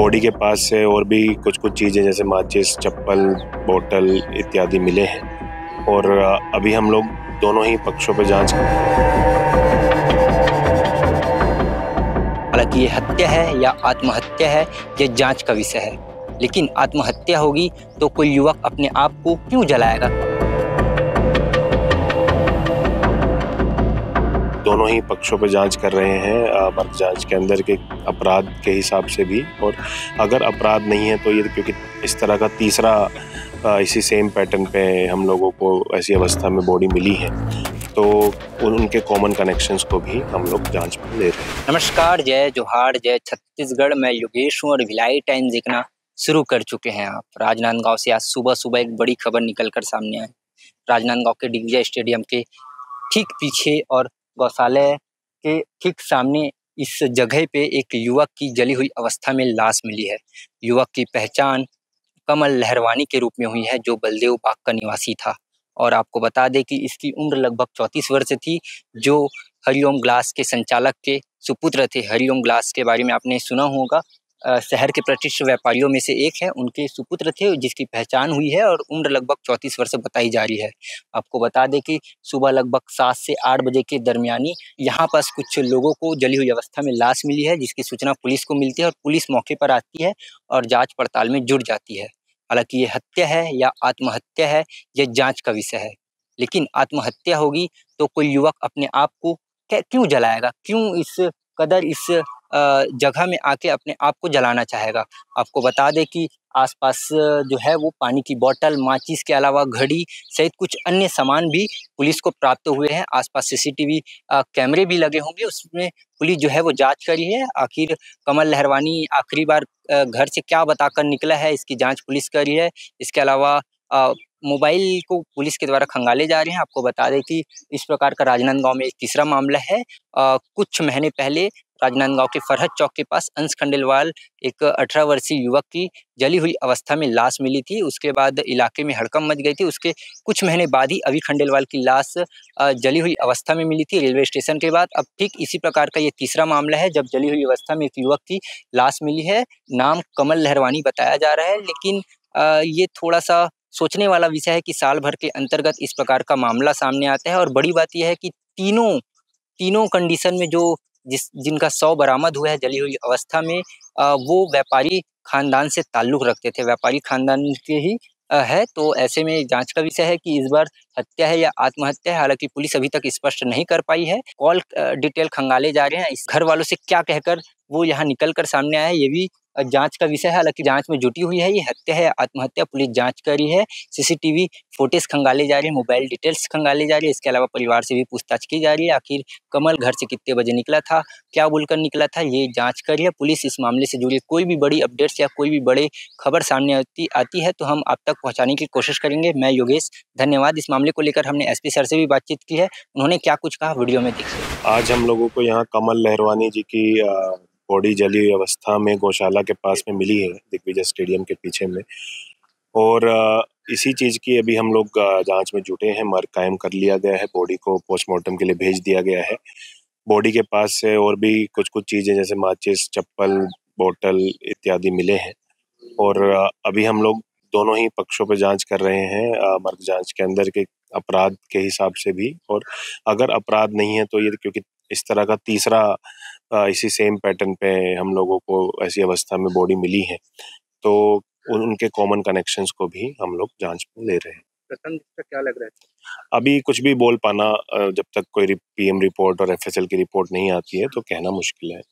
Body के पास से और भी कुछ चीज़ें जैसे माचिस, चप्पल, बोतल इत्यादि मिले हैं और अभी हम लोग दोनों ही पक्षों पर जांच। हालांकि ये हत्या है या आत्महत्या है, ये जांच का विषय है। लेकिन आत्महत्या होगी तो कोई युवक अपने आप को क्यों जलाएगा? दोनों ही पक्षों पर जांच कर रहे हैं, मर्ग जांच के अंदर के अपराध के हिसाब से भी, और अगर अपराध नहीं है तो ये, क्योंकि इस तरह का तीसरा इसी सेम पैटर्न पे हम लोगों को ऐसी अवस्था में बॉडी मिली है, तो उनके कॉमन कनेक्शंस को भी हम लोग जांच में ले रहे हैं। नमस्कार, जय जोहार, जय छत्तीसगढ़। मैं योगेश हूँ और भिलाई टाइम्स देखना शुरू कर चुके हैं आप। राजनांदगांव से आज सुबह एक बड़ी खबर निकलकर सामने आई। राजनांदगांव के दिग्विजय स्टेडियम के ठीक पीछे और गौशाले के ठीक सामने इस जगह पे एक युवक की जली हुई अवस्था में लाश मिली है। युवक की पहचान कमल लहरवानी के रूप में हुई है, जो बलदेव बाग का निवासी था। और आपको बता दें कि इसकी उम्र लगभग 34 वर्ष थी, जो हरिओम ग्लास के संचालक के सुपुत्र थे। हरिओम ग्लास के बारे में आपने सुना होगा, शहर के प्रतिष्ठित व्यापारियों में से एक है, उनके सुपुत्र थे जिसकी पहचान हुई है और उम्र लगभग 34 वर्ष बताई जा रही है। आपको बता दें कि सुबह लगभग 7 से 8 बजे के दरमियानी यहाँ पास कुछ लोगों को जली हुई अवस्था में लाश मिली है, जिसकी सूचना पुलिस को मिलती है और पुलिस मौके पर आती है और जांच पड़ताल में जुट जाती है। हालांकि ये हत्या है या आत्महत्या है, ये जांच का विषय है। लेकिन आत्महत्या होगी तो कोई युवक अपने आप को क्यों जलाएगा? क्यों इस कदर इस जगह में आके अपने आप को जलाना चाहेगा? आपको बता दें कि आसपास जो है वो पानी की बोतल, माचिस के अलावा घड़ी सहित कुछ अन्य सामान भी पुलिस को प्राप्त हुए हैं। आसपास सीसीटीवी कैमरे भी लगे होंगे, उसमें पुलिस जो है वो जांच कर रही है। आखिर कमल लहरवानी आखिरी बार घर से क्या बताकर निकला है, इसकी जांच पुलिस कर रही है। इसके अलावा मोबाइल को पुलिस के द्वारा खंगाले जा रहे हैं। आपको बता दें कि इस प्रकार का राजनांदगांव में एक तीसरा मामला है। कुछ महीने पहले राजनांदगांव के फरहद चौक के पास अंश खंडेलवाल एक 18 वर्षीय युवक की जली हुई अवस्था में लाश मिली थी। उसके बाद इलाके में हड़कंप मच गई थी। उसके कुछ महीने बाद ही अभी खंडेलवाल की लाश जली हुई अवस्था में मिली थी रेलवे स्टेशन के बाद। अब ठीक इसी प्रकार का ये तीसरा मामला है, जब जली हुई अवस्था में एक युवक की लाश मिली है। नाम कमल लहरवानी बताया जा रहा है, लेकिन ये थोड़ा सा सोचने वाला विषय है कि साल भर के अंतर्गत इस प्रकार का मामला सामने आता है। और बड़ी बात यह है कि तीनों कंडीशन में जो जिनका शव बरामद हुआ है जली हुई अवस्था में, वो व्यापारी खानदान से ताल्लुक रखते थे, व्यापारी खानदान के ही है। तो ऐसे में जांच का विषय है कि इस बार हत्या है या आत्महत्या है। हालांकि पुलिस अभी तक स्पष्ट नहीं कर पाई है। कॉल डिटेल खंगाले जा रहे हैं। इस घर वालों से क्या कहकर वो यहाँ निकल कर सामने आया है, ये भी जांच का विषय है। हालांकि जांच में जुटी हुई है। ये हत्या है या आत्महत्या पुलिस जांच कर रही है। सीसीटीवी फुटेज खंगाले जा रही है, मोबाइल डिटेल्स खंगाले जा रही है। इसके अलावा परिवार से भी पूछताछ की जा रही है। आखिर कमल घर से कितने बजे निकला था, क्या बोलकर निकला था, ये जांच कर रही है पुलिस। इस मामले से जुड़ी कोई भी बड़ी अपडेट्स या कोई भी बड़े खबर सामने आती है तो हम आप तक पहुंचाने की कोशिश करेंगे। मैं योगेश, धन्यवाद। इस मामले को लेकर हमने एसपी सर से भी बातचीत की है, उन्होंने क्या कुछ कहा वीडियो में देखिए। आज हम लोगों को यहाँ कमल लहरवानी जी की बॉडी जली हुई अवस्था में गौशाला के पास में मिली है, दिग्विजय स्टेडियम के पीछे में। और इसी चीज़ की अभी हम लोग जांच में जुटे हैं। मर्ग कायम कर लिया गया है, बॉडी को पोस्टमार्टम के लिए भेज दिया गया है। बॉडी के पास से और भी कुछ चीज़ें जैसे माचिस, चप्पल, बोतल इत्यादि मिले हैं और अभी हम लोग दोनों ही पक्षों पर जांच कर रहे हैं, मर्ग जांच के अंदर के अपराध के हिसाब से भी, और अगर अपराध नहीं है तो ये, क्योंकि इस तरह का तीसरा इसी सेम पैटर्न पे हम लोगों को ऐसी अवस्था में बॉडी मिली है, तो उनके कॉमन कनेक्शंस को भी हम लोग जांच में ले रहे हैं। क्या लग रहा है? अभी कुछ भी बोल पाना, जब तक कोई पीएम रिपोर्ट और एफएसएल की रिपोर्ट नहीं आती है तो कहना मुश्किल है।